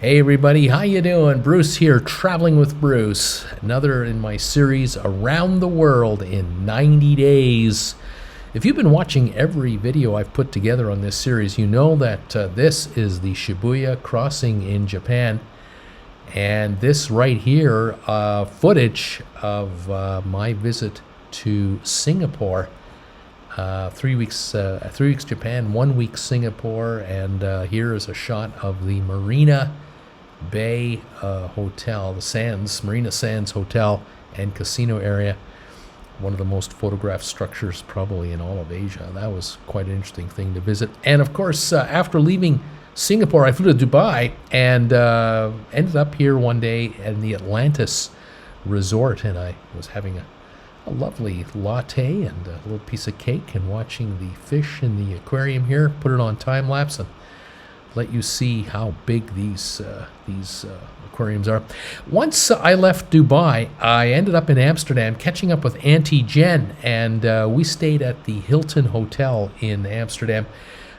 Hey everybody, how you doing? Bruce here, traveling with Bruce. Another in my series Around the World in 90 Days. If you've been watching every video I've put together on this series, you know that this is the Shibuya crossing in Japan. And this right here, footage of my visit to Singapore. 3 weeks Japan, 1 week Singapore, and here is a shot of the Marina Bay Hotel, the Sands, Marina Sands Hotel and Casino area. One of the most photographed structures probably in all of Asia. That was quite an interesting thing to visit. And of course, after leaving Singapore, I flew to Dubai and ended up here one day at the Atlantis Resort, and I was having a lovely latte and a little piece of cake and watching the fish in the aquarium here. Put it on time lapse and let you see how big these aquariums are. Once I left Dubai, I ended up in Amsterdam catching up with Auntie Jen, and we stayed at the Hilton Hotel in Amsterdam,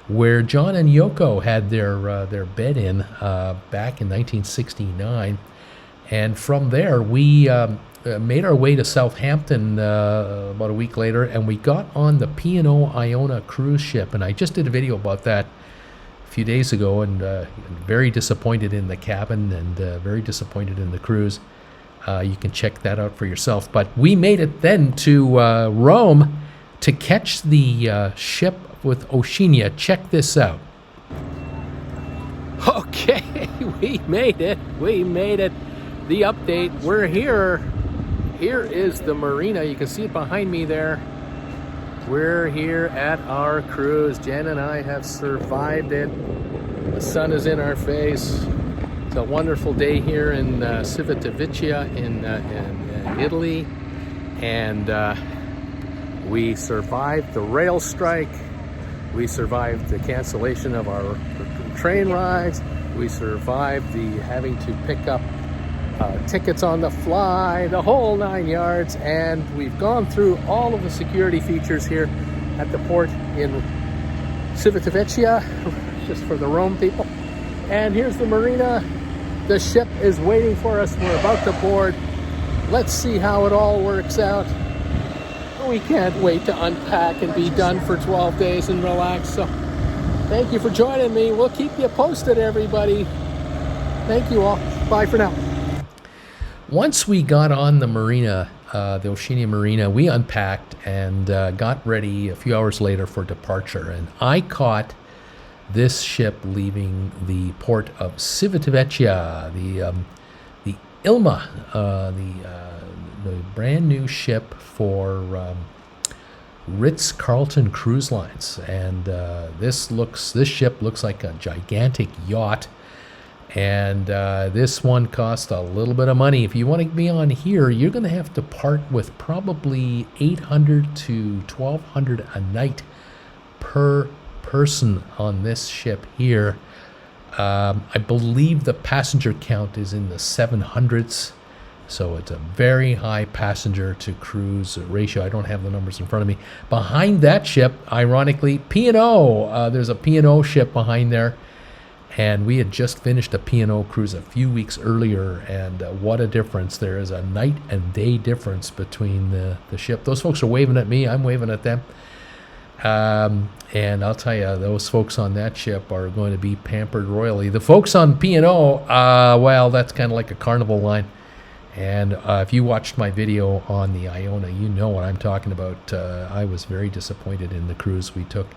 where John and Yoko had their bed in back in 1969. And from there, we made our way to Southampton about a week later, and we got on the P&O Iona cruise ship. And I just did a video about that a few days ago, and very disappointed in the cabin and very disappointed in the cruise. You can check that out for yourself. But we made it then to Rome to catch the ship with Oceania. Check this out. Okay, we made it. The update, we're here. Here is the marina. You can see it behind me there. We're here at our cruise. Jen and I have survived it. The sun is in our face. It's a wonderful day here in Civitavecchia in Italy. And we survived the rail strike. We survived the cancellation of our train rides. We survived the having to pick up tickets on the fly, the whole 9 yards, and we've gone through all of the security features here at the port in Civitavecchia, just for the Rome people. And here's the marina. The ship is waiting for us. We're about to board. Let's see how it all works out. We can't wait to unpack and be done for 12 days and relax. So thank you for joining me. We'll keep you posted, everybody. Thank you all. Bye for now. Once we got on the marina, the Oceania Marina, we unpacked and got ready a few hours later for departure. And I caught this ship leaving the port of Civitavecchia, the Ilma, the brand new ship for Ritz-Carlton Cruise Lines. And this ship looks like a gigantic yacht. And this one cost a little bit of money. If you want to be on here, you're going to have to part with probably $800 to $1,200 a night per person on this ship here. I believe the passenger count is in the 700s, so it's a very high passenger to cruise ratio. I don't have the numbers in front of me. Behind that ship, ironically, P&O. There's a P&O ship behind there. And we had just finished a P&O cruise a few weeks earlier, and what a difference. There is a night and day difference between the ship. Those folks are waving at me, I'm waving at them. And I'll tell you, those folks on that ship are going to be pampered royally. The folks on P&O, well, that's kind of like a carnival line. And if you watched my video on the Iona, you know what I'm talking about. I was very disappointed in the cruise we took.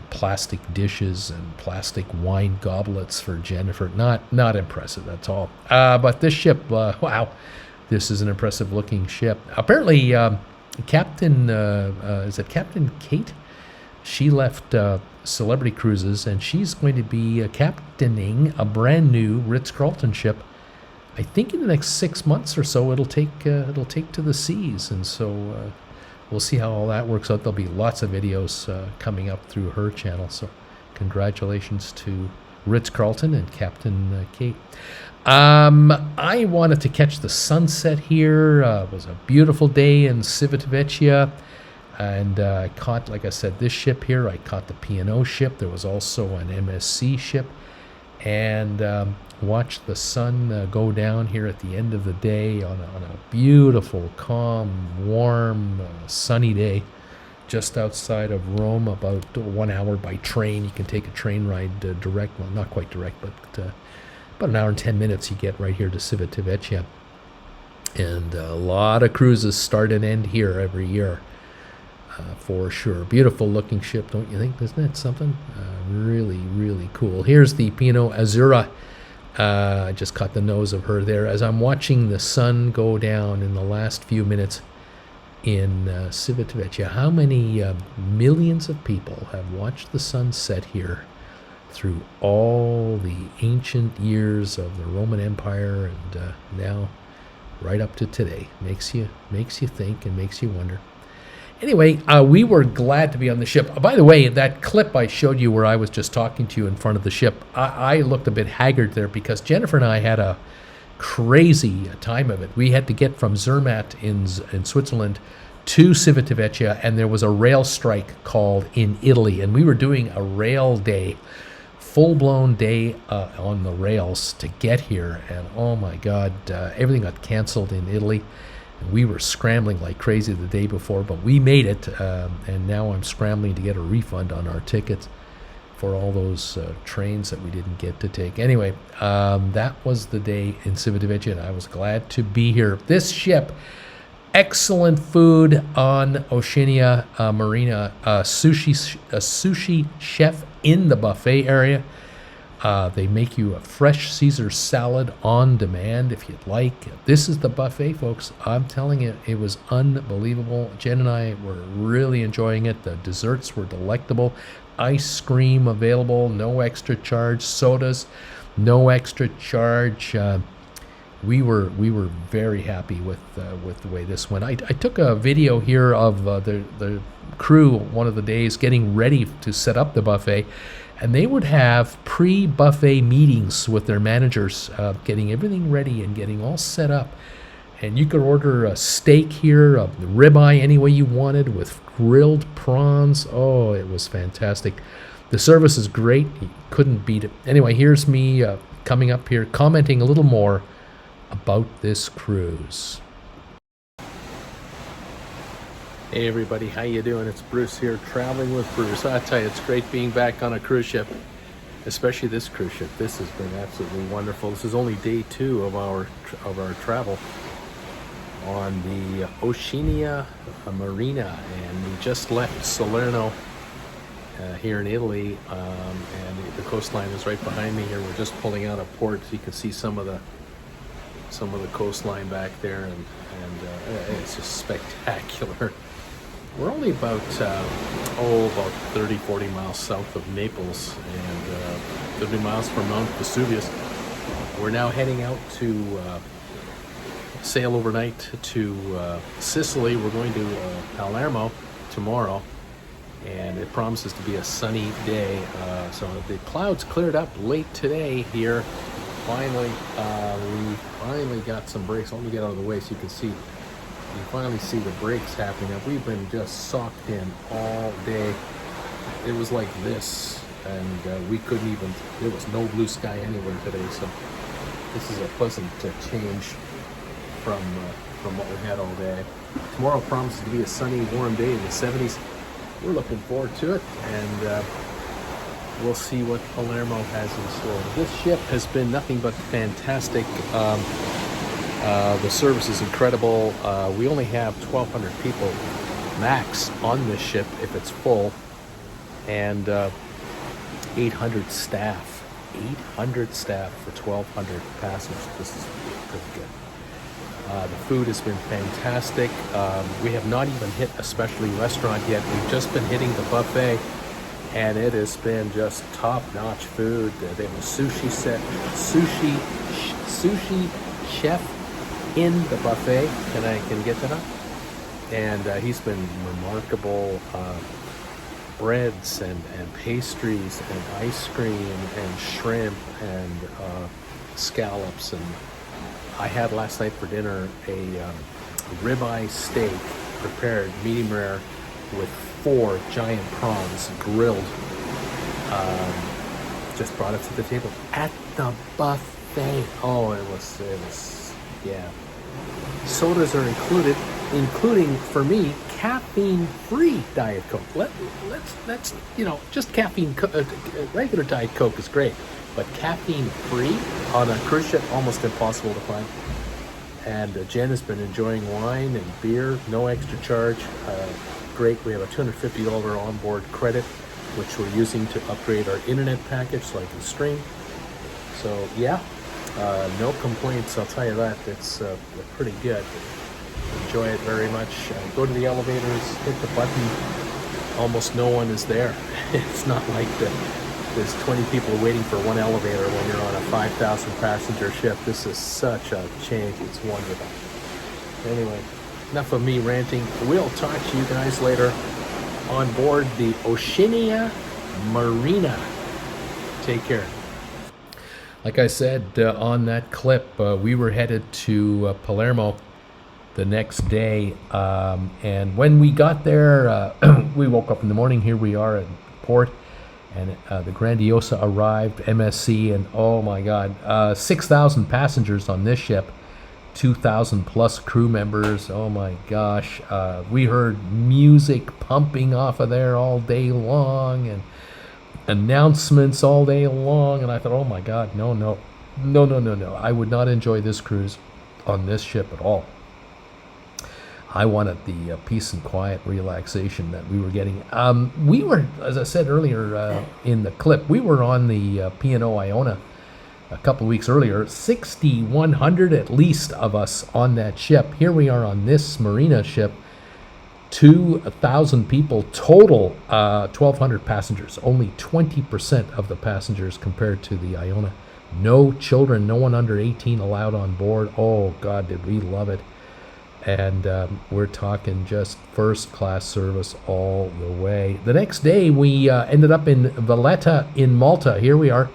Plastic dishes and plastic wine goblets for Jennifer. Not impressive at all. But this ship, wow, this is an impressive looking ship. Apparently, Captain, is it Captain Kate? She left Celebrity Cruises, and she's going to be captaining a brand new Ritz-Carlton ship. I think in the next 6 months or so, it'll take to the seas, and so. We'll see how all that works out. There'll be lots of videos coming up through her channel. So congratulations to Ritz-Carlton and Captain Kate. I wanted to catch the sunset here. It was a beautiful day in Civitavecchia. And I caught, like I said, this ship here. I caught the P&O ship. There was also an MSC ship. and watch the sun go down here at the end of the day on a beautiful, calm, warm, sunny day just outside of Rome, about 1 hour by train. You can take a train ride direct, well, not quite direct, but about an hour and 10 minutes you get right here to Civitavecchia. And a lot of cruises start and end here every year, for sure. Beautiful looking ship, don't you think? Isn't it something? Really, really cool. Here's the Pinot Azzurra. I just caught the nose of her there as I'm watching the sun go down in the last few minutes in Civitavecchia. How many millions of people have watched the sun set here through all the ancient years of the Roman Empire, and now right up to today? Makes you think and makes you wonder. Anyway, we were glad to be on the ship. By the way, that clip I showed you where I was just talking to you in front of the ship, I looked a bit haggard there because Jennifer and I had a crazy time of it. We had to get from Zermatt in Switzerland to Civitavecchia, and there was a rail strike called in Italy, and we were doing a rail day, full-blown day on the rails to get here, and oh my God, everything got canceled in Italy. We were scrambling like crazy the day before, but we made it, and now I'm scrambling to get a refund on our tickets for all those trains that we didn't get to take. Anyway, that was the day in Civitavecchia, and I was glad to be here. This ship, excellent food on Oceania Marina, a sushi chef in the buffet area. They make you a fresh Caesar salad on demand if you'd like. This is the buffet, folks. I'm telling you, it was unbelievable. Jen and I were really enjoying it. The desserts were delectable. Ice cream available, no extra charge. Sodas, no extra charge. We were very happy with the way this went. I took a video here of the crew one of the days getting ready to set up the buffet. And they would have pre-buffet meetings with their managers, getting everything ready and getting all set up. And you could order a steak here, a ribeye any way you wanted, with grilled prawns. Oh, it was fantastic. The service is great. You couldn't beat it. Anyway, here's me coming up here, commenting a little more about this cruise. Hey everybody, how you doing? It's Bruce here, traveling with Bruce. I tell you, it's great being back on a cruise ship, especially this cruise ship. This has been absolutely wonderful. This is only day 2 of our travel on the Oceania Marina, and we just left Salerno here in Italy, and the coastline is right behind me here. We're just pulling out of port, so you can see some of the coastline back there, and it's just spectacular. We're only about 30-40 miles south of Naples, and 30 miles from Mount Vesuvius. We're now heading out to sail overnight to Sicily. We're going to Palermo tomorrow, and it promises to be a sunny day. So the clouds cleared up late today here. Finally, we finally got some breaks. Let me get out of the way so you can see. You finally see the breaks happening. We've been just socked in all day. It was like this, and we couldn't even, there was no blue sky anywhere today, so this is a pleasant change from what we had all day. Tomorrow promises to be a sunny, warm day in the 70s. We're looking forward to it, and we'll see what Palermo has in store. This ship has been nothing but fantastic. The service is incredible. We only have 1,200 people max on this ship if it's full, and 800 staff. 800 staff for 1,200 passengers. This is pretty good. The food has been fantastic. We have not even hit a specialty restaurant yet. We've just been hitting the buffet, and it has been just top-notch food. They have a sushi chef in the buffet. Can I get that up? And he's been remarkable. Breads and pastries and ice cream and shrimp and scallops. And I had last night for dinner a ribeye steak prepared medium rare with 4 giant prawns grilled. just brought it to the table at the buffet. Oh, it was, yeah. Sodas are included, including, for me, caffeine-free Diet Coke. Let's just caffeine, regular Diet Coke is great, but caffeine-free on a cruise ship, almost impossible to find. And Jen has been enjoying wine and beer, no extra charge. Great, we have a $250 onboard credit, which we're using to upgrade our internet package so I can stream. So yeah, no complaints, I'll tell you that. It's pretty good. Enjoy it very much. Go to the elevators, hit the button, almost no one is there. It's not like there's 20 people waiting for one elevator when you're on a 5,000 passenger ship. This is such a change, it's wonderful. Anyway, enough of me ranting. We'll talk to you guys later on board the Oceania Marina. Take care. Like I said on that clip, we were headed to Palermo the next day, and when we got there, we woke up in the morning. Here we are at port, and the Grandiosa arrived, MSC, and oh my God, 6,000 passengers on this ship, 2,000 plus crew members. Oh my gosh, we heard music pumping off of there all day long, and announcements all day long, and I thought, oh my God, no, I would not enjoy this cruise on this ship at all. I wanted the peace and quiet relaxation that we were getting. We were, as I said earlier in the clip, we were on the P&O Iona a couple of weeks earlier. 6,100 at least of us on that ship. Here we are on this Marina ship, 2,000 people total, 1,200 passengers. Only 20% of the passengers compared to the Iona. No children, no one under 18 allowed on board. Oh God, did we love it. And we're talking just first class service all the way. The next day we ended up in Valletta in Malta. Here we are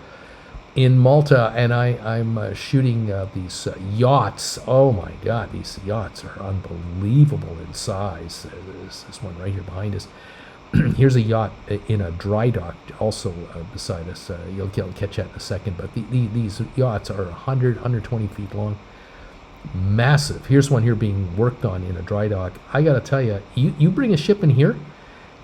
in Malta, and I'm shooting these yachts. Oh my God, these yachts are unbelievable in size. There's this one right here behind us. Here's a yacht in a dry dock also beside us. You'll catch that in a second, but these yachts are 100, 120 feet long. Massive. Here's one here being worked on in a dry dock. I gotta tell you, you bring a ship in here,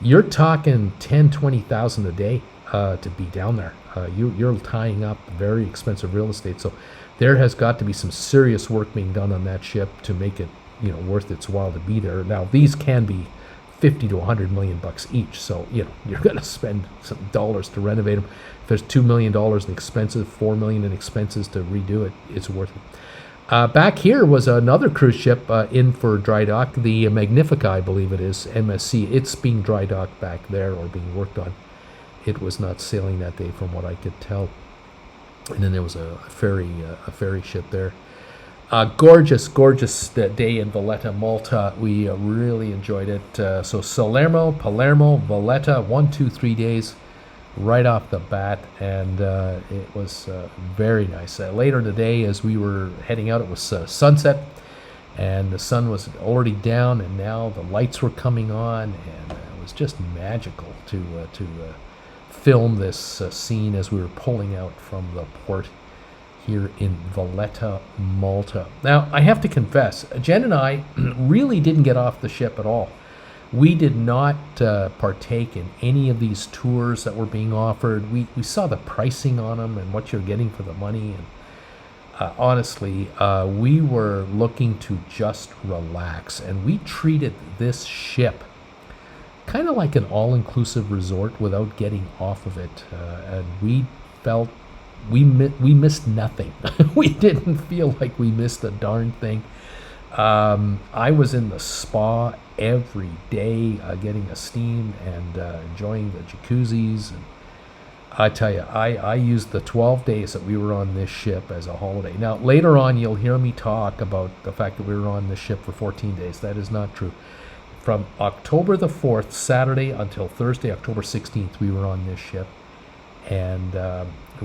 you're talking 10, 20,000 a day to be down there. You're tying up very expensive real estate. So there has got to be some serious work being done on that ship to make it, worth its while to be there. Now these can be 50 to 100 million bucks each. So, you're going to spend some dollars to renovate them. If there's $2 million in expenses, $4 million in expenses to redo it, it's worth it. Back here was another cruise ship in for dry dock, the Magnifica, I believe it is, MSC. It's being dry docked back there or being worked on. It was not sailing that day from what I could tell. And then there was a ferry ship there. Gorgeous day in Valletta, Malta. We really enjoyed it. So Palermo, Valletta, 1, 2, 3 days right off the bat, and it was very nice. Later in the day, as we were heading out, it was sunset, and the sun was already down, and now the lights were coming on, and it was just magical to film this scene as we were pulling out from the port here in Valletta, Malta. Now, I have to confess, Jen and I really didn't get off the ship at all. We did not partake in any of these tours that were being offered. We saw the pricing on them and what you're getting for the money. And honestly, we were looking to just relax. And we treated this ship kind of like an all-inclusive resort without getting off of it. And we felt we missed nothing. We didn't feel like we missed a darn thing. I was in the spa every day, getting a steam and enjoying the jacuzzis. And I tell you, I used the 12 days that we were on this ship as a holiday. Now, later on, you'll hear me talk about the fact that we were on this ship for 14 days. That is not true. From October the 4th, Saturday, until Thursday, October 16th, we were on this ship. And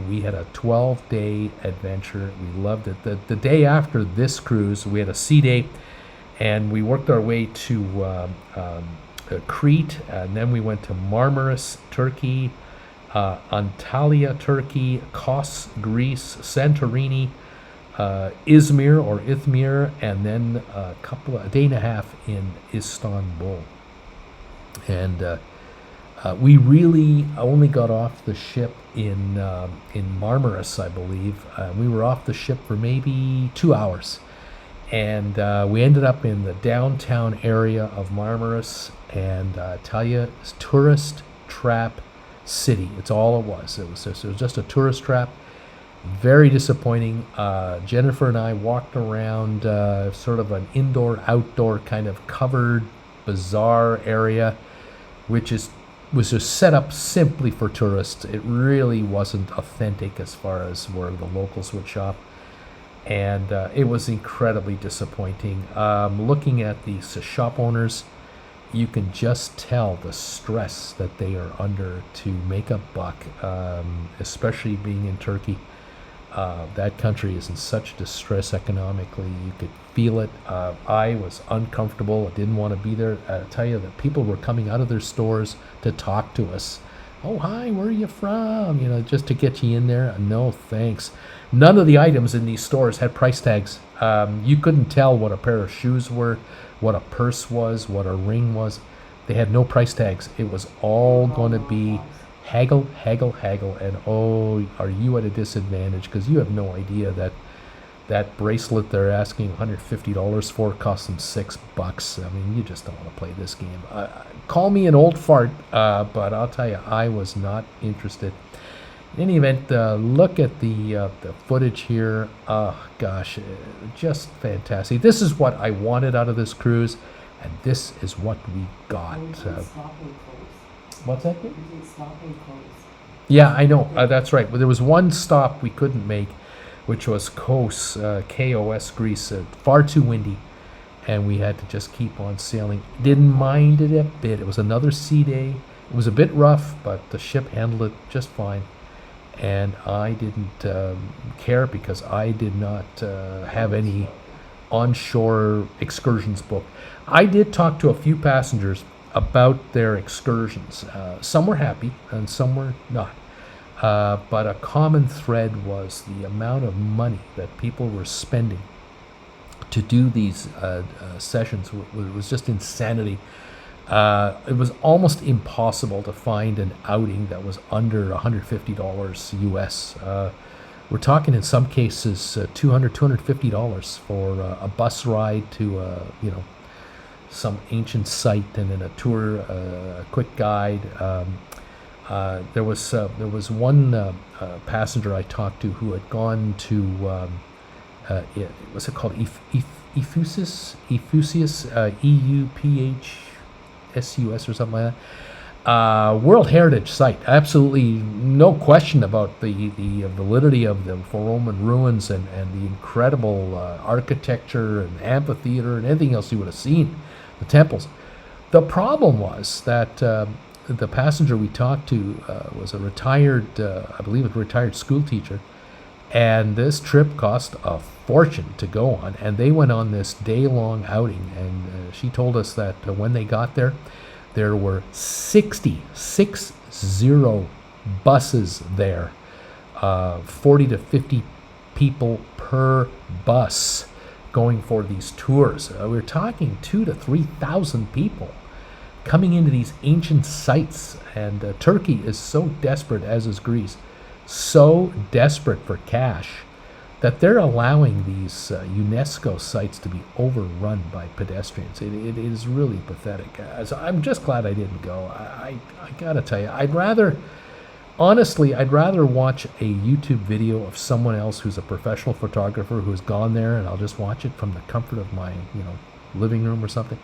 we had a 12-day adventure. We loved it. The day after this cruise, we had a sea day, and we worked our way to Crete, and then we went to Marmaris, Turkey, Antalya, Turkey, Kos, Greece, Santorini, Izmir, and then a day and a half in Istanbul. And we really only got off the ship in Marmaris, I believe. We were off the ship for maybe 2 hours, and we ended up in the downtown area of Marmaris. And tell you, it's tourist trap city. It's all it was. It was just a tourist trap. Very disappointing. Jennifer and I walked around sort of an indoor-outdoor kind of covered, bizarre area, which was just set up simply for tourists. It really wasn't authentic as far as where the locals would shop. And it was incredibly disappointing. Looking at the shop owners, you can just tell the stress that they are under to make a buck, especially being in Turkey. That country is in such distress economically. You could feel it. I was uncomfortable. I didn't want to be there. I tell you that people were coming out of their stores to talk to us. Oh, hi, where are you from? Just to get you in there. No, thanks. None of the items in these stores had price tags. You couldn't tell what a pair of shoes were, what a purse was, what a ring was. They had no price tags. It was all going to be haggle, haggle, haggle, and oh, are you at a disadvantage because you have no idea that bracelet they're asking $150 for costs them $6. I mean, you just don't want to play this game. Call me an old fart, but I'll tell you, I was not interested. In any event, look at the footage here. Oh gosh, just fantastic. This is what I wanted out of this cruise, and this is what we got. What's that? Yeah, I know. That's right. But there was one stop we couldn't make, which was Kos, K-O-S, Greece. Far too windy, and we had to just keep on sailing. Didn't mind it a bit. It was another sea day. It was a bit rough, but the ship handled it just fine. And I didn't care because I did not have any onshore excursions booked. I did talk to a few passengers about their excursions. Some were happy and some were not. But a common thread was the amount of money that people were spending to do these sessions was just insanity. It was almost impossible to find an outing that was under $150 US. We're talking in some cases $200, $250 for a bus ride to some ancient site, and then a tour, a quick guide. There was one passenger I talked to who had gone to what's it called, Ephesus, EUPHSUS or something like that. World Heritage Site. Absolutely no question about the validity of the Roman ruins and the incredible architecture and amphitheater and anything else you would have seen, the temples. The problem was that the passenger we talked to was a retired, I believe a retired school teacher, and this trip cost a fortune to go on, and they went on this day-long outing, and she told us that when they got there, there were 60 buses there, 40 to 50 people per bus going for these tours. We're talking 2,000 to 3,000 people coming into these ancient sites, and Turkey is so desperate, as is Greece, so desperate for cash that they're allowing these UNESCO sites to be overrun by pedestrians. It is really pathetic. So I'm just glad I didn't go. I gotta tell you, I'd rather watch a YouTube video of someone else who's a professional photographer who's gone there, and I'll just watch it from the comfort of my living room or something,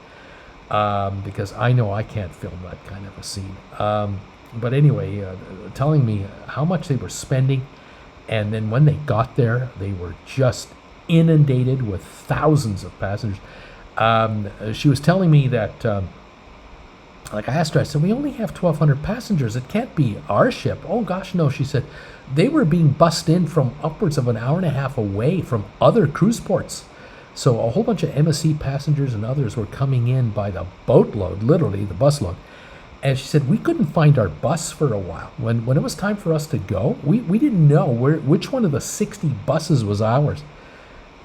because I know I can't film that kind of a scene. But anyway, telling me how much they were spending, and then when they got there, they were just inundated with thousands of passengers. She was telling me that, I asked her, I said, we only have 1,200 passengers. It can't be our ship. Oh, gosh, no. She said they were being bussed in from upwards of an hour and a half away from other cruise ports. So a whole bunch of MSC passengers and others were coming in by the boatload, literally the busload. And she said, we couldn't find our bus for a while. When it was time for us to go, we didn't know which one of the 60 buses was ours.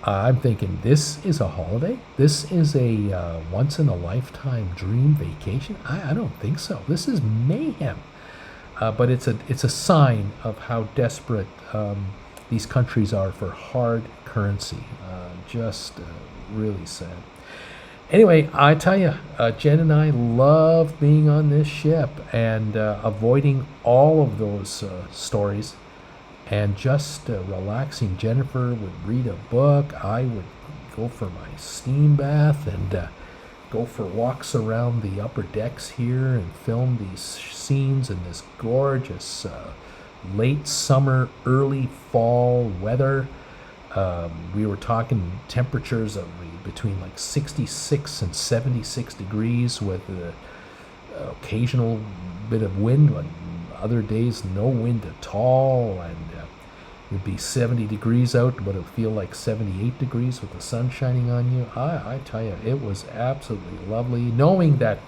I'm thinking, this is a holiday? This is a once-in-a-lifetime dream vacation? I don't think so. This is mayhem. But it's a sign of how desperate these countries are for hard currency. Just really sad. Anyway, I tell you, Jen and I love being on this ship and avoiding all of those stories and just relaxing. Jennifer would read a book. I would go for my steam bath and go for walks around the upper decks here and film these scenes in this gorgeous late summer, early fall weather. We were talking temperatures of between like 66 and 76 degrees with an occasional bit of wind, but other days no wind at all, and it would be 70 degrees out, but it would feel like 78 degrees with the sun shining on you. I tell you, it was absolutely lovely, knowing that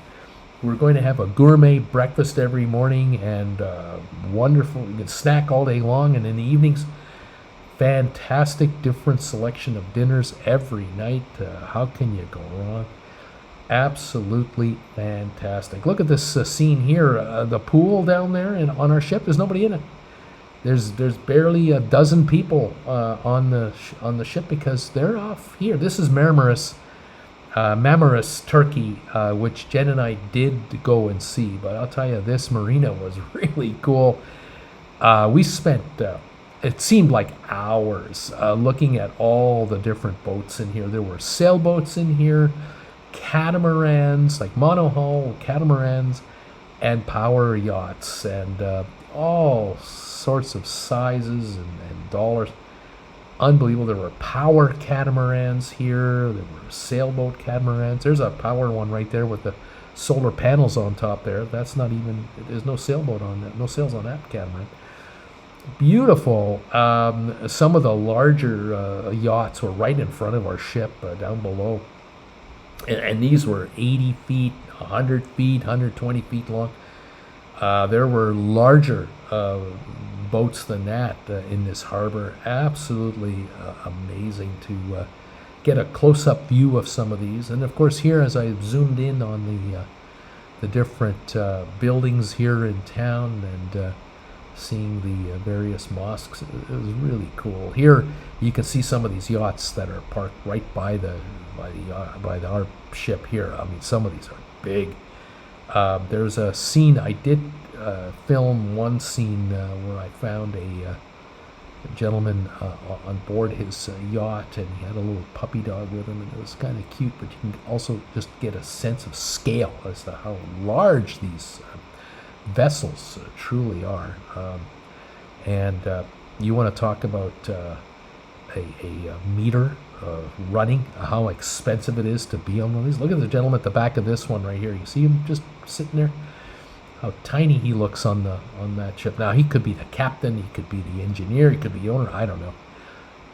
we're going to have a gourmet breakfast every morning and wonderful, you can snack all day long, and in the evenings, fantastic different selection of dinners every night. How can you go wrong? Absolutely fantastic. Look at this scene here. The pool down there and on our ship, there's nobody in it. There's barely a dozen people on the ship because they're off here. This is Marmaris, Turkey, which Jen and I did go and see. But I'll tell you, this marina was really cool. We spent it seemed like hours looking at all the different boats in here. There were sailboats in here, catamarans, like monohull catamarans, and power yachts, and all sorts of sizes and dollars. Unbelievable. There were power catamarans here. There were sailboat catamarans. There's a power one right there with the solar panels on top there. That's not even, there's no sailboat on that, no sails on that catamaran. Beautiful. Some of the larger yachts were right in front of our ship down below. And these were 80 feet, 100 feet, 120 feet long. There were larger boats than that in this harbor. Absolutely amazing to get a close-up view of some of these. And of course here, as I zoomed in on the different buildings here in town and seeing the various mosques, it was really cool. Here you can see some of these yachts that are parked right by our ship here. I mean, some of these are big. There's a scene I did film, one scene where I found a gentleman on board his yacht, and he had a little puppy dog with him, and it was kind of cute. But you can also just get a sense of scale as to how large these vessels truly are. And you want to talk about a meter running, how expensive it is to be on one of these. Look at the gentleman at the back of this one right here. You see him just sitting there? How tiny he looks on that ship. Now, he could be the captain, he could be the engineer, he could be the owner, I don't know.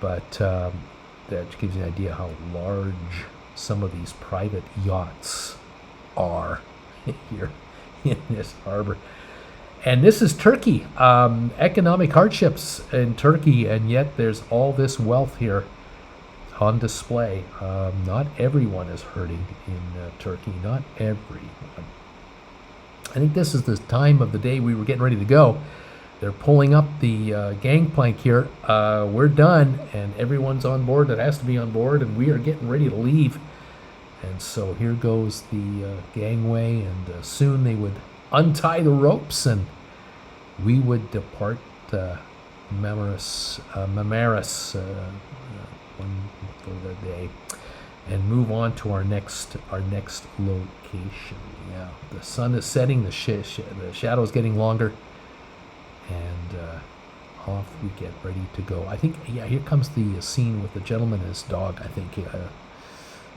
But that gives you an idea how large some of these private yachts are here in this harbor. And this is Turkey. Economic hardships in Turkey, and yet there's all this wealth here on display. Not everyone is hurting in Turkey. Not everyone. I think this is the time of the day we were getting ready to go. They're pulling up the gangplank here. We're done, and everyone's on board that has to be on board, and we are getting ready to leave. And so here goes the gangway, and soon they would untie the ropes, and we would depart Marmaris for the day, and move on to our next location. Yeah, the sun is setting, the shadow is getting longer, and off we get ready to go. I think, yeah, here comes the scene with the gentleman and his dog. I think.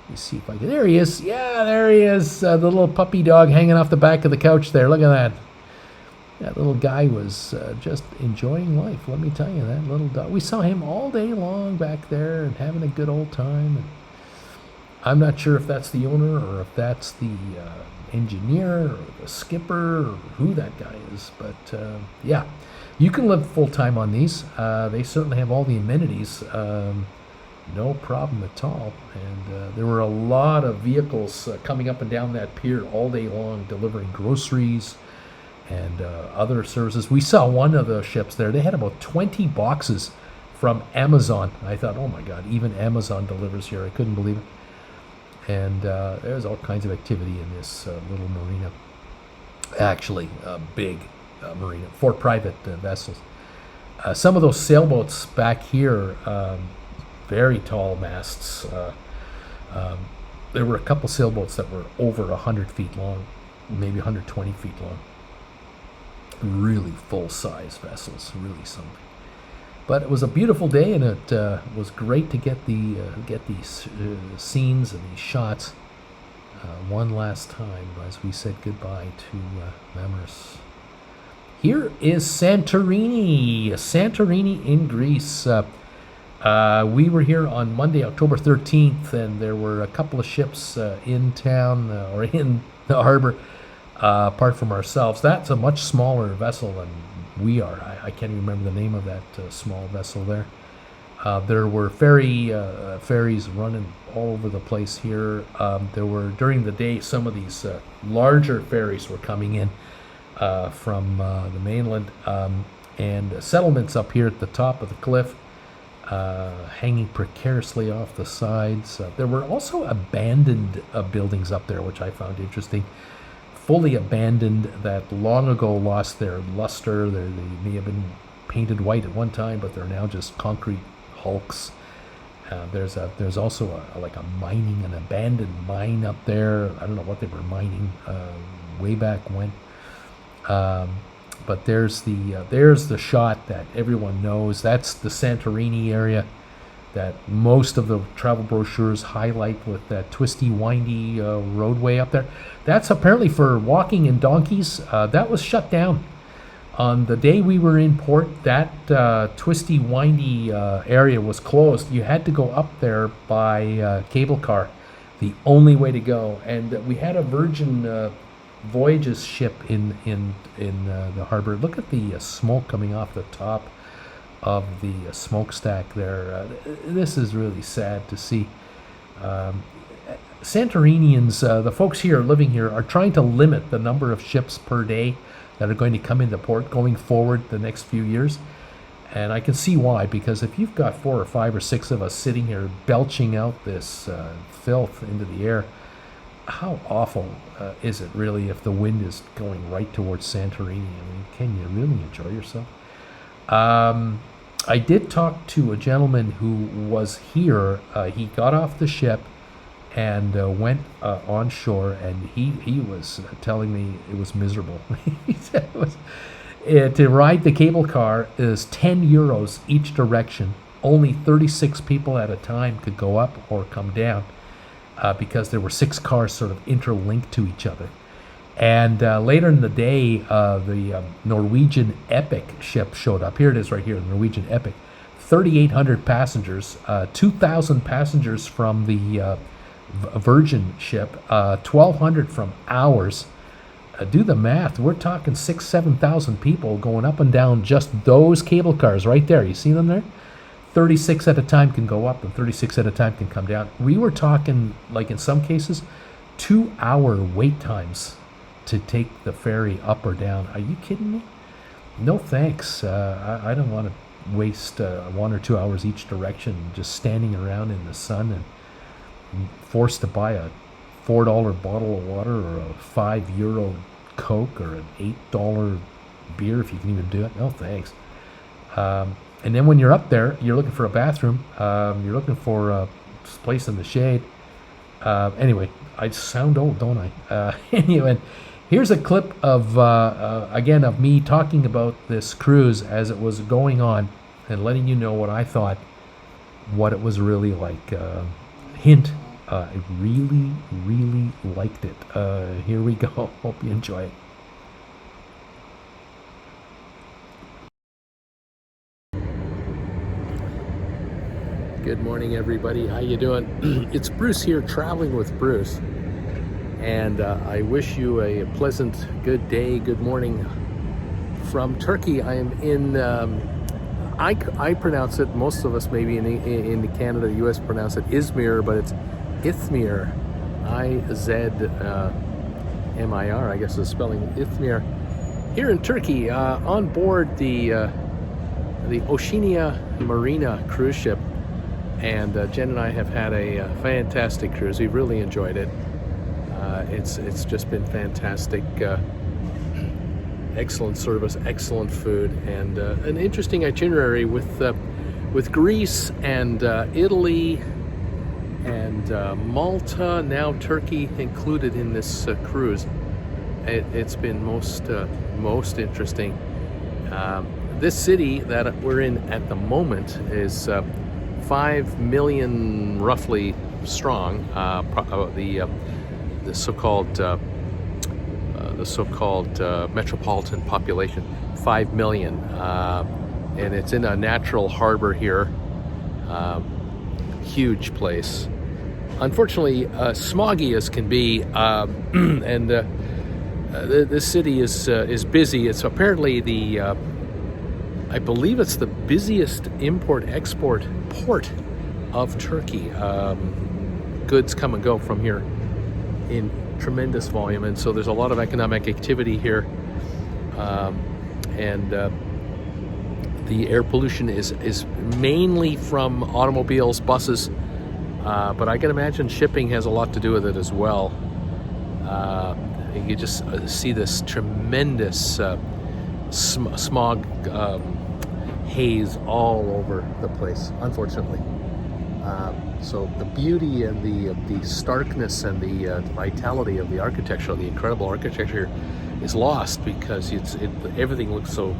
You see if I can. There he is. Yeah, there he is. The little puppy dog hanging off the back of the couch there. Look at that. That little guy was just enjoying life. Let me tell you, that little dog. We saw him all day long back there and having a good old time. And I'm not sure if that's the owner or if that's the engineer or the skipper or who that guy is. But yeah, you can live full-time on these. They certainly have all the amenities. No problem at all. And there were a lot of vehicles coming up and down that pier all day long, delivering groceries and other services. We saw one of the ships there. They had about 20 boxes from Amazon. I thought, oh my God, even Amazon delivers here. I couldn't believe it. And there's all kinds of activity in this little marina. Actually, a big marina for private vessels. Some of those sailboats back here, very tall masts. There were a couple sailboats that were over 100 feet long, maybe 120 feet long. Really full-size vessels, really something. But it was a beautiful day, and it was great to get these scenes and these shots one last time as we said goodbye to Marmaris. Here is Santorini in Greece. We were here on Monday, October 13th, and there were a couple of ships in town or in the harbor, apart from ourselves. That's a much smaller vessel than we are. I can't even remember the name of that small vessel there. There were ferries running all over the place here. There were, during the day, some of these larger ferries were coming in from the mainland, and settlements up here at the top of the cliff, hanging precariously off the sides. There were also abandoned buildings up there, which I found interesting. Fully abandoned, that long ago lost their luster. They may have been painted white at one time, but they're now just concrete hulks. There's also an abandoned mine up there. I don't know what they were mining way back when. But there's the shot that everyone knows. That's the Santorini area that most of the travel brochures highlight, with that twisty, windy roadway up there. That's apparently for walking and donkeys. That was shut down. On the day we were in port, that twisty, windy area was closed. You had to go up there by cable car, the only way to go. And we had a Virgin Voyages ship in the harbor. Look at the smoke coming off the top of the smokestack there. This is really sad to see. Santorinians, the folks here living here, are trying to limit the number of ships per day that are going to come into port going forward the next few years. And I can see why, because if you've got 4 or 5 or 6 of us sitting here belching out this filth into the air, how awful is it really if the wind is going right towards Santorini? I mean, can you really enjoy yourself? I did talk to a gentleman who was here. He got off the ship and went on shore, and he was telling me it was miserable. He said it was, to ride the cable car is 10 euros each direction. Only 36 people at a time could go up or come down, because there were 6 cars sort of interlinked to each other. And later in the day, the Norwegian Epic ship showed up. Here it is right here, the Norwegian Epic. 3,800 passengers, 2,000 passengers from the Virgin ship, 1,200 from ours. Do the math. We're talking 6,000, 7,000 people going up and down just those cable cars right there. You see them there? 36 at a time can go up and 36 at a time can come down. We were talking, like in some cases, 2-hour wait times to take the ferry up or down. Are you kidding me? No thanks. I don't want to waste 1 or 2 hours each direction just standing around in the sun and forced to buy a $4 bottle of water or a €5 Coke or an $8 beer if you can even do it. No thanks. And then when you're up there, you're looking for a bathroom. You're looking for a place in the shade. Anyway, I sound old, don't I? Anyway, here's a clip of, again, of me talking about this cruise as it was going on and letting you know what I thought, what it was really like. Hint, I really, really liked it. Here we go. Hope you enjoy it. Good morning, everybody. How you doing? It's Bruce here, traveling with Bruce. And I wish you a pleasant good day, good morning from Turkey. I am in, I pronounce it, most of us maybe in Canada, US pronounce it Izmir, but it's Izmir, I-Z-M-I-R, I guess is spelling Izmir. Here in Turkey, on board the Oceania Marina cruise ship. And Jen and I have had a fantastic cruise. We've really enjoyed it. It's just been fantastic. Excellent service, excellent food, and an interesting itinerary with Greece and Italy and Malta, now Turkey included in this cruise. It's been most interesting. This city that we're in at the moment is 5 million roughly strong. The so-called metropolitan population, 5 million, and it's in a natural harbor here. Huge place. Unfortunately, smoggy as can be, and this city is busy. It's apparently I believe it's the busiest import-export port of Turkey. Goods come and go from here in tremendous volume, and so there's a lot of economic activity here, and the air pollution is mainly from automobiles, buses, but I can imagine shipping has a lot to do with it as well. You just see this tremendous smog haze all over the place, unfortunately. So the beauty and the starkness and the vitality of the architecture, the incredible architecture, is lost because everything looks so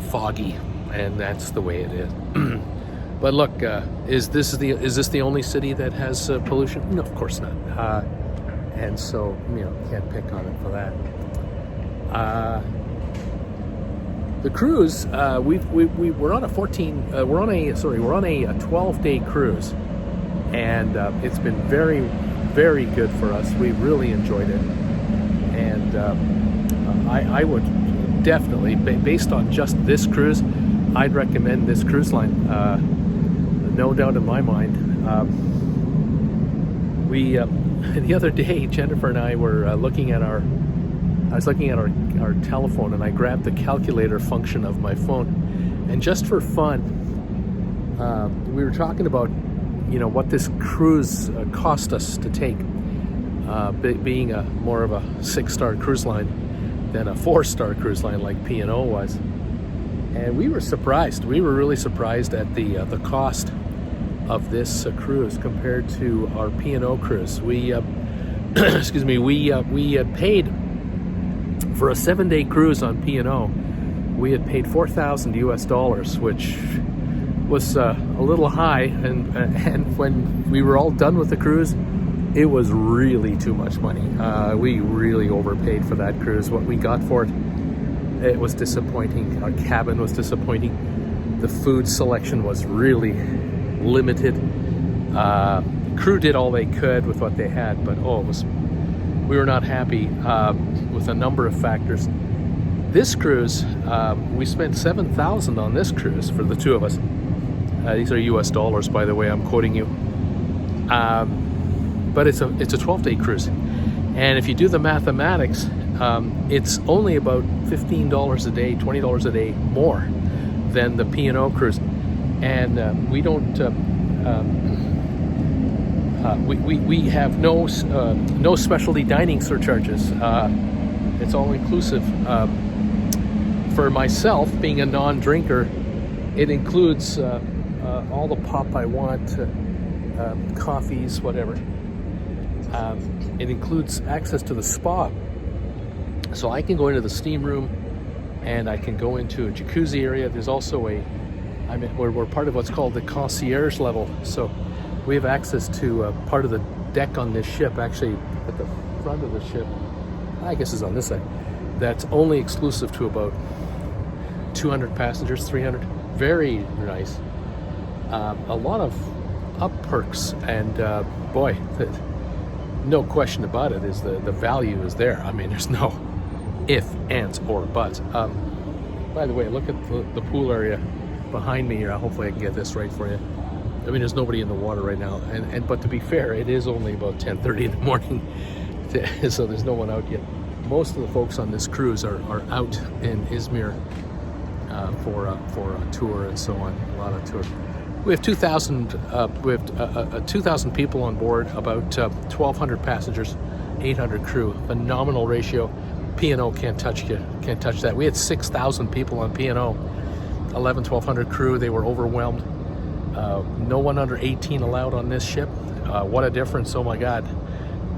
foggy, and that's the way it is. But look, is this the only city that has pollution? No, of course not. And so can't pick on it for that. The cruise, we're on a 12-day cruise, and it's been very, very good for us. We really enjoyed it, and I would definitely, based on just this cruise, I'd recommend this cruise line. No doubt in my mind. The other day, Jennifer and I were I was looking at our telephone, and I grabbed the calculator function of my phone, and just for fun, we were talking about what this cruise cost us to take, being more of a 6-star cruise line than a 4-star cruise line like P&O was. And we were surprised. We were really surprised at the cost of this cruise compared to our P&O cruise. We excuse me, we had paid for a 7-day cruise on P&O. We had paid $4,000 US, which was a little high, and when we were all done with the cruise, it was really too much money. We really overpaid for that cruise. What we got for it was disappointing. Our cabin was disappointing. The food selection was really limited. Crew did all they could with what they had, but we were not happy with a number of factors. This cruise, we spent $7,000 on this cruise for the two of us. These are US dollars, by the way, I'm quoting you. But it's a 12-day cruise, and if you do the mathematics, it's only about $15 a day, $20 a day more than the P&O cruise, and we don't. We have no specialty dining surcharges. It's all inclusive. For myself, being a non-drinker, it includes all the pop I want, coffees, whatever. It includes access to the spa, so I can go into the steam room, and I can go into a jacuzzi area. There's also we're part of what's called the concierge level, so we have access to part of the deck on this ship, actually at the front of the ship, I guess is on this side, that's only exclusive to about 200 passengers, 300. Very nice. A lot of up perks, and boy, no question about it, is the value is there. I mean, there's no if, ands, or buts. By the way, look at the pool area behind me here. Hopefully I can get this right for you. I mean, there's nobody in the water right now, but to be fair, it is only about 10:30 in the morning, so there's no one out yet. Most of the folks on this cruise are out in Izmir for a tour and so on. A lot of tours. We have 2,000. We have 2,000 people on board, about 1,200 passengers, 800 crew. Phenomenal ratio. P&O can't touch that. We had 6,000 people on P&O, 1,200 crew. They were overwhelmed. No one under 18 allowed on this ship. What a difference! Oh my God.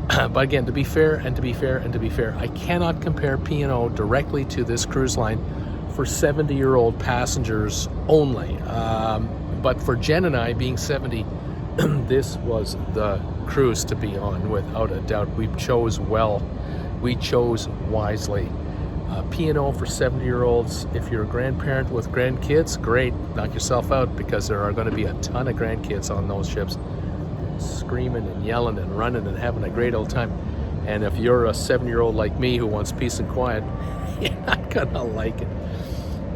But again, to be fair, I cannot compare P&O directly to this cruise line for 70-year-old passengers only. But for Jen and I, being 70, this was the cruise to be on, without a doubt. We chose well. We chose wisely. P&O for 70-year-olds. If you're a grandparent with grandkids, great. Knock yourself out, because there are going to be a ton of grandkids on those ships, screaming and yelling and running and having a great old time. And if you're a 7-year-old like me who wants peace and quiet, you're not gonna like it.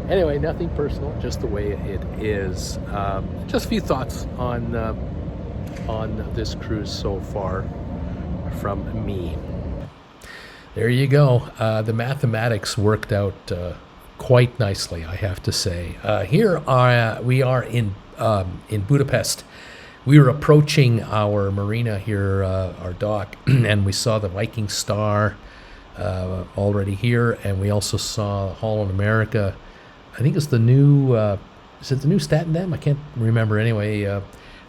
Anyway, nothing personal, just the way it is. Just a few thoughts on this cruise so far from me. There you go. The mathematics worked out quite nicely, I have to say. We are in Budapest. We were approaching our marina here, our dock, and we saw the Viking Star already here, and we also saw Holland America. I think it's the new, is it the new Staten Dam? I can't remember. Anyway,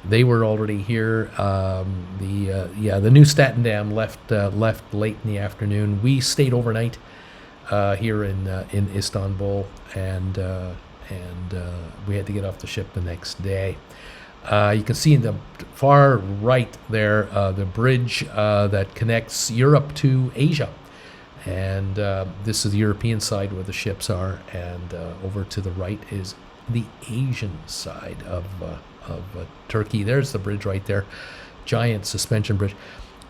they were already here. The new Staten Dam left late in the afternoon. We stayed overnight here in Istanbul, and we had to get off the ship the next day. You can see in the far right there the bridge that connects Europe to Asia. And this is the European side where the ships are, and over to the right is the Asian side of Turkey. There's the bridge right there, giant suspension bridge.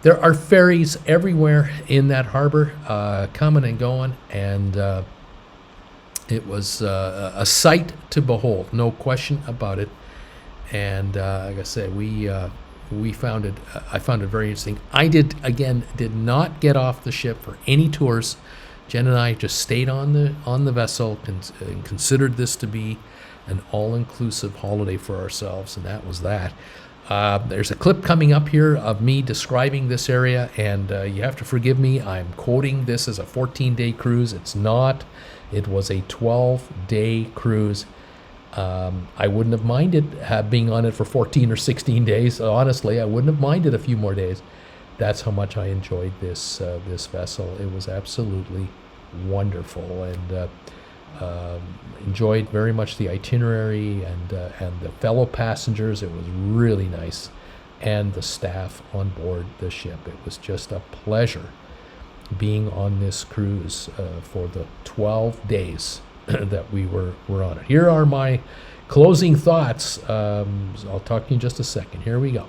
There are ferries everywhere in that harbor, coming and going, and it was a sight to behold, no question about it. And like I said, I found it very interesting. I did not get off the ship for any tours. Jen and I just stayed on the vessel and considered this to be an all-inclusive holiday for ourselves, and that was that. There's a clip coming up here of me describing this area, and you have to forgive me. I'm quoting this as a 14-day cruise. It's not. It was a 12-day cruise. I wouldn't have minded being on it for 14 or 16 days. Honestly, I wouldn't have minded a few more days. That's how much I enjoyed this vessel. It was absolutely wonderful, and enjoyed very much the itinerary and the fellow passengers. It was really nice, and the staff on board the ship. It was just a pleasure being on this cruise for the 12 days that we were on it. Here are my closing thoughts. I'll talk to you in just a second. Here we go.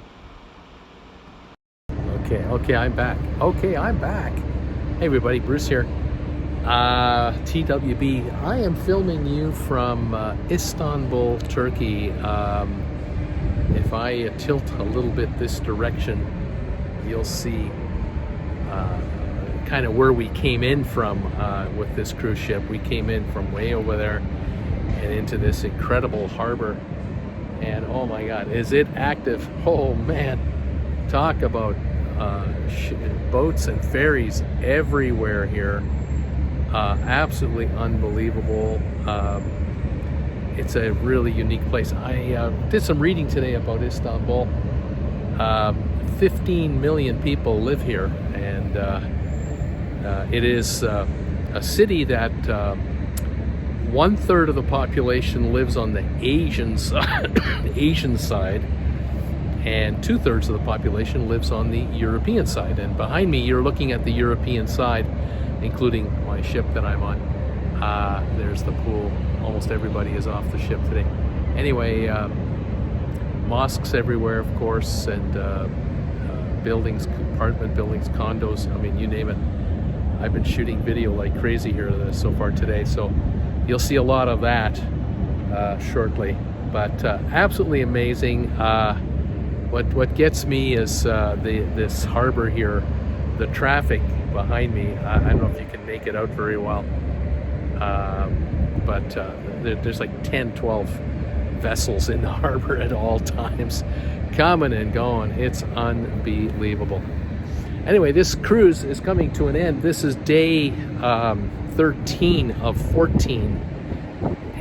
Okay, I'm back. Hey everybody, Bruce here. TWB. I am filming you from Istanbul, Turkey. If I tilt a little bit this direction, you'll see kind of where we came in from with this cruise ship. We came in from way over there and into this incredible harbor, and oh my God, is it active. Oh man, talk about boats and ferries everywhere here. Absolutely unbelievable. It's a really unique place. I did some reading today about Istanbul. 15 million people live here, and it is a city that 1/3 of the population lives on the Asian side, and 2/3 of the population lives on the European side. And behind me, you're looking at the European side, including my ship that I'm on. There's the pool. Almost everybody is off the ship today. Anyway, mosques everywhere, of course, and buildings, apartment buildings, condos, I mean, you name it. I've been shooting video like crazy here so far today, so you'll see a lot of that shortly. But absolutely amazing. What gets me is this harbor here, the traffic behind me. I don't know if you can make it out very well, but there's like 10, 12 vessels in the harbor at all times, coming and going. It's unbelievable. Anyway, this cruise is coming to an end. This is day 13 of 14,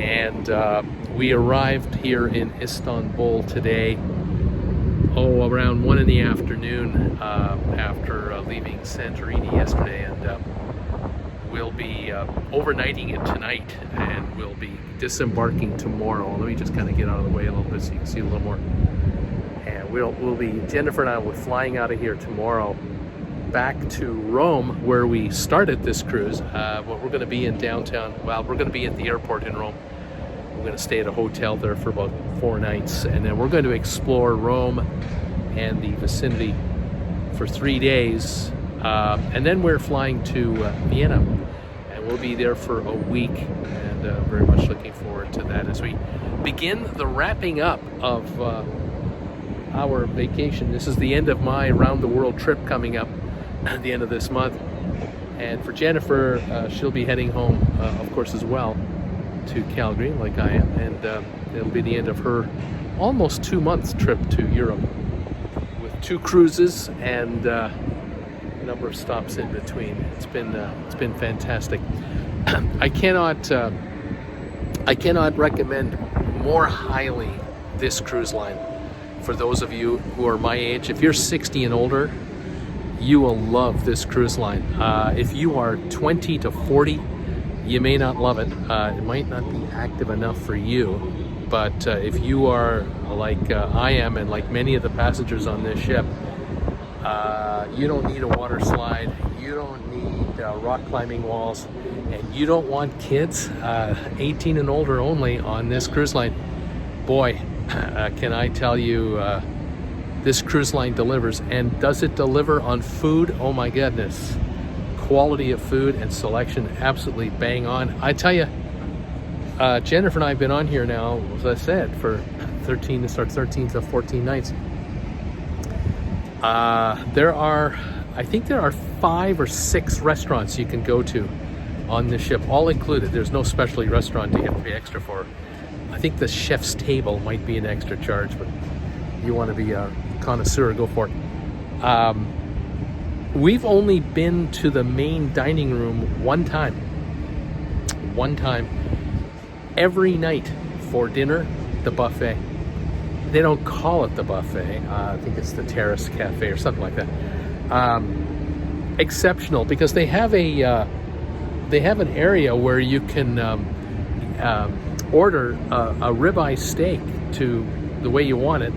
and we arrived here in Istanbul today, around 1 in the afternoon, after leaving Santorini yesterday, and we'll be overnighting it tonight, and we'll be disembarking tomorrow. Let me just kind of get out of the way a little bit so you can see a little more. And we'll be, Jennifer and I will be flying out of here tomorrow back to Rome, where we started this cruise. But we're going to be in downtown. Well, we're going to be at the airport in Rome. We're going to stay at a hotel there for about 4 nights, and then we're going to explore Rome and the vicinity for 3 days, and then we're flying to Vienna, and we'll be there for a week, and very much looking forward to that as we begin the wrapping up of our vacation. This is the end of my around the world trip coming up at the end of this month, and for Jennifer, she'll be heading home of course as well to Calgary like I am, and it'll be the end of her almost 2-month trip to Europe with 2 cruises and a number of stops in between. It's been fantastic. I cannot recommend more highly this cruise line for those of you who are my age. If you're 60 and older, you will love this cruise line. If you are 20 to 40, you may not love it. It might not be active enough for you, but if you are like I am, and like many of the passengers on this ship, you don't need a water slide, you don't need rock climbing walls, and you don't want kids, 18 and older only on this cruise line. Boy, can I tell you, this cruise line delivers. And does it deliver on food? Oh my goodness. Quality of food and selection, absolutely bang on. I tell you, Jennifer and I have been on here now, as I said, for 13 to 14 nights. I think there are 5 or 6 restaurants you can go to on this ship, all included. There's no specialty restaurant you have to pay extra for. I think the chef's table might be an extra charge, but you want to be a connoisseur, go for it. We've only been to the main dining room one time. Every night for dinner, the buffet. They don't call it the buffet. I think it's the Terrace Cafe or something like that. Exceptional, because they have an area where you can order a ribeye steak to the way you want it,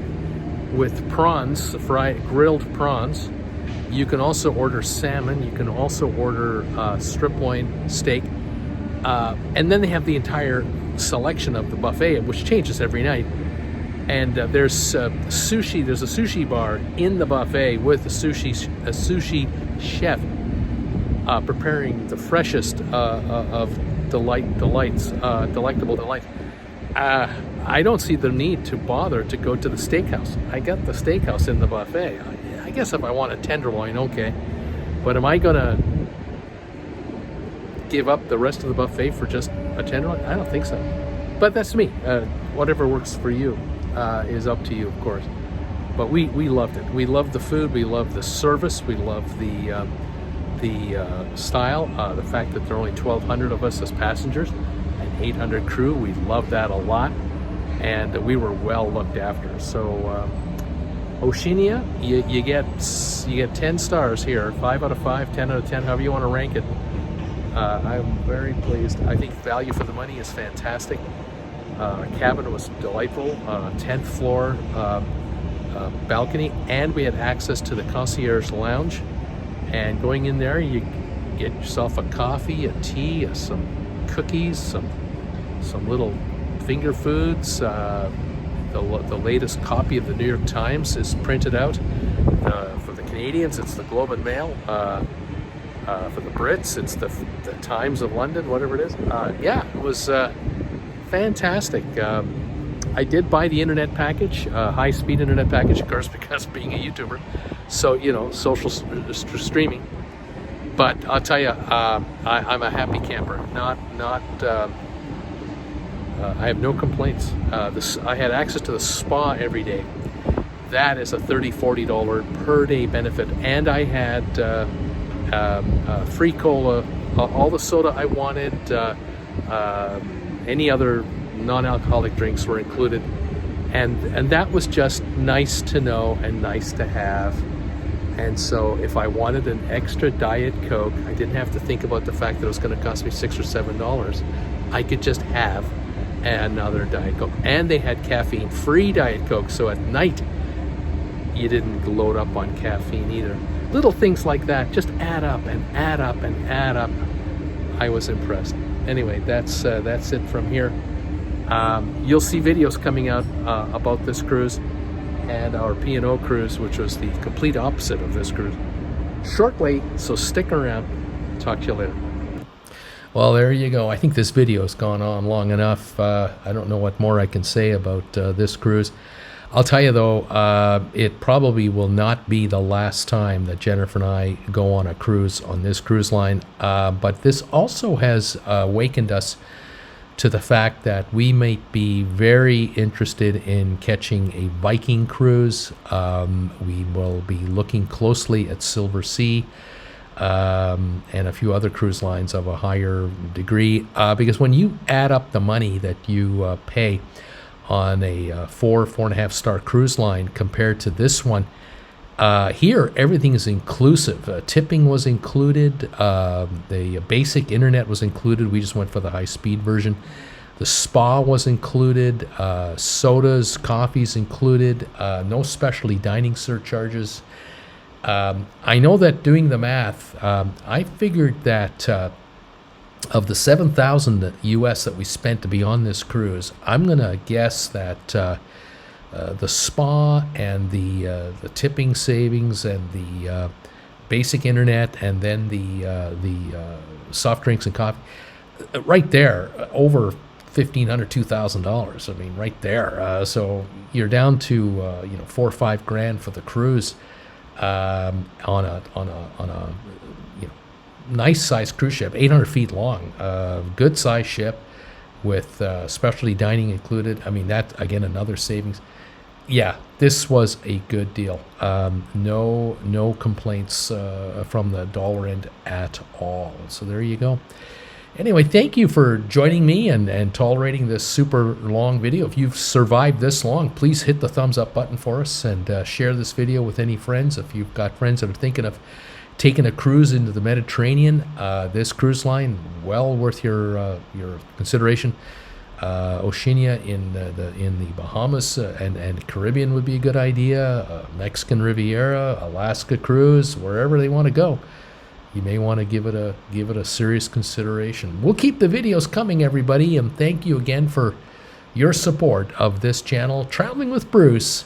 with prawns, fried grilled prawns. You can also order salmon. You can also order strip loin steak. And then they have the entire selection of the buffet, which changes every night. And there's sushi. There's a sushi bar in the buffet with a sushi chef preparing the freshest of delectable delights. I don't see the need to bother to go to the steakhouse. I got the steakhouse in the buffet. I guess if I want a tenderloin, okay. But am I gonna give up the rest of the buffet for just a tenderloin? I don't think so. But that's me. Whatever works for you is up to you, of course. But we loved it. We loved the food. We loved the service. We loved the style. The fact that there are only 1,200 of us as passengers and 800 crew. We loved that a lot, and we were well looked after. So. Oceania, you get 10 stars here, 5 out of 5, 10 out of 10, however you want to rank it. I'm very pleased. I think value for the money is fantastic. Cabin was delightful, 10th floor balcony, and we had access to the concierge lounge. And going in there, you get yourself a coffee, a tea, some cookies, some little finger foods. The latest copy of the New York Times is printed out for the Canadians, it's the Globe and Mail. For the Brits, it's the Times of London, whatever it is. Yeah, it was fantastic. I did buy the internet package, high-speed internet package, of course, because being a YouTuber, so, you know, social streaming. But I'll tell you, I'm a happy camper. I have no complaints. I had access to the spa every day. That is a $30, $40 per day benefit, and I had free cola, all the soda I wanted, any other non-alcoholic drinks were included, and that was just nice to know and nice to have. And so if I wanted an extra Diet Coke, I didn't have to think about the fact that it was going to cost me $6 or $7. I could just have another Diet Coke. And they had caffeine-free Diet Coke, so at night you didn't load up on caffeine either. Little things like that just add up and add up and add up. I was impressed. Anyway, that's it from here. You'll see videos coming out about this cruise and our P&O cruise, which was the complete opposite of this cruise, shortly, so stick around. Talk to you later. Well, there you go. I think this video has gone on long enough. I don't know what more I can say about this cruise. I'll tell you though, it probably will not be the last time that Jennifer and I go on a cruise on this cruise line, but this also has awakened us to the fact that we might be very interested in catching a Viking cruise. We will be looking closely at Silver Sea and a few other cruise lines of a higher degree, because when you add up the money that you pay on a 4.5 star cruise line compared to this one, here everything is inclusive. Tipping was included, the basic internet was included. We just went for the high-speed version. The spa was included, sodas, coffees included, no specialty dining surcharges. I know that doing the math, I figured that of the $7,000 US that we spent to be on this cruise, I'm gonna guess that the spa and the tipping savings and the basic internet and then the soft drinks and coffee, right there, over $1,500, $2,000. I mean, right there. So you're down to you know, $4 or $5 grand for the cruise on a you know, nice sized cruise ship, 800 feet long, good sized ship with specialty dining included. I mean, that again, another savings. Yeah, this was a good deal. No complaints from the dollar end at all. So there you go. Anyway, thank you for joining me and tolerating this super long video. If you've survived this long, please hit the thumbs up button for us and share this video with any friends. If you've got friends that are thinking of taking a cruise into the Mediterranean, this cruise line, well worth your consideration. Oceania in the Bahamas and Caribbean would be a good idea. Mexican Riviera, Alaska cruise, wherever they want to go, you may want to give it a serious consideration. We'll keep the videos coming, everybody, and thank you again for your support of this channel, Traveling with Bruce.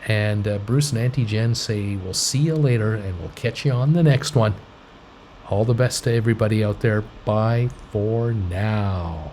And Bruce and Auntie Jen say we'll see you later, and we'll catch you on the next one. All the best to everybody out there. Bye for now.